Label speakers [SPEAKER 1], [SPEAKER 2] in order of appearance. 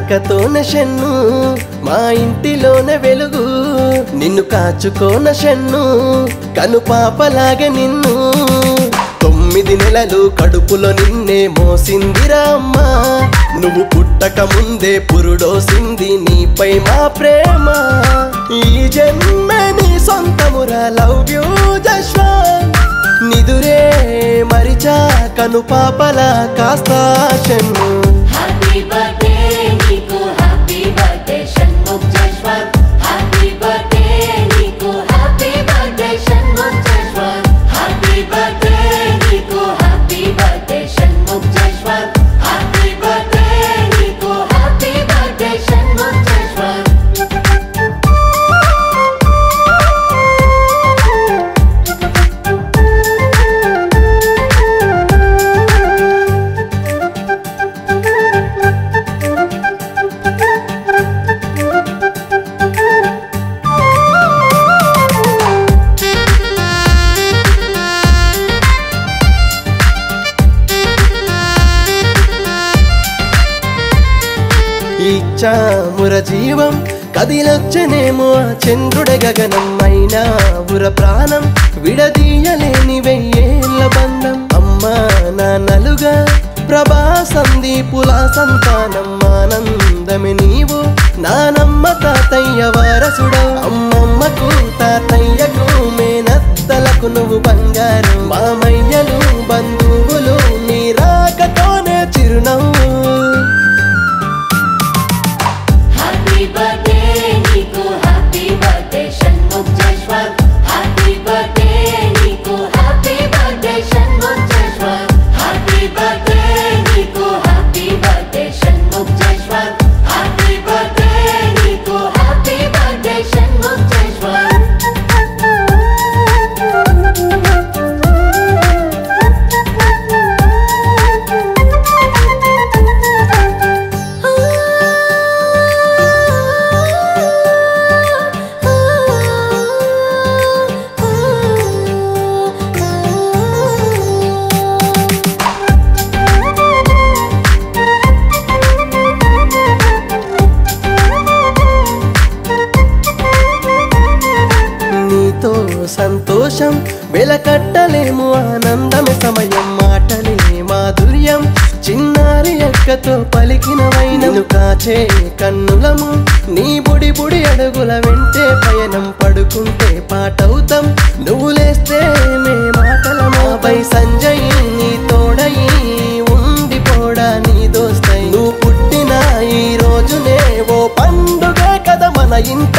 [SPEAKER 1] అక్కతోన షన్ను మా ఇంటిలోన వెలుగు నిన్ను కాచుకోన షన్ను కను పాపలాగా నిన్ను 9 నెలలు కడుపులో నిన్నే మోసిందిరా అమ్మ నువ్వు పుట్టక ముందే పురుడోసింది నీపై మా ప్రేమ ఈ జన్మ నీ సొంతమురా లవ్ యూ జశ్వంత్ నిదురే మరిచా కను పాపలా కాస్త షన్ను
[SPEAKER 2] హ్యాపీ బర్త్డే నీకు happy birthday Shanmukh Jashwant happy birthday నీకు happy birthday Shanmukh Jashwant happy birthday నీకు happy birthday Shanmukh Jashwant happy birthday నీకు హ్యాపీ బర్త్డే షణ్ముఖ్ జశ్వంత్
[SPEAKER 1] ఇచ్చాముర జీవం కదిలొచ్చనేమో ఆ చంద్రుడ గగనం అయినా ఉర ప్రాణం విడదీయలేని 1000 ఏళ్ల బంధం అమ్మా నాన్నలుగా ప్రభా సందీపుల సంతానం ఆనందమే నీవు నానమ్మ తాతయ్య వారసుడవు అమ్మమ్మకు తాతయ్యకు మేనత్తలకు నువ్వు బంగారం మామయ్యలు బంధువులు నీ రాకతోనే చిరునవ్వు
[SPEAKER 2] హ్యాపీ బర్త్డే నీకు happy birthday Shanmukh Jashwant happy birthday నీకు happy birthday Shanmukh Jashwant happy birthday నీకు happy birthday Shanmukh Jashwant happy birthday నీకు హ్యాపీ బర్త్డే షణ్ముఖ్ జశ్వంత్
[SPEAKER 1] నీతో సంతోషం వెలకట్టలేము ఆనందమే సమయం మాటలే మాధుర్యం చిన్నారి అక్కతో పలికినవైనను కాచే కన్నులము నీ బుడి బుడి అడుగుల వెంటే పయనం పడుకుంటే పాటవుతాం నువ్వు లేస్తే మే మాటలమాపై సంజయ్ నీ తోడయి ఉండిపోడా నీ దోస్తై నువ్వు పుట్టిన ఈ రోజునే ఓ పండుగ కదా మన ఇంట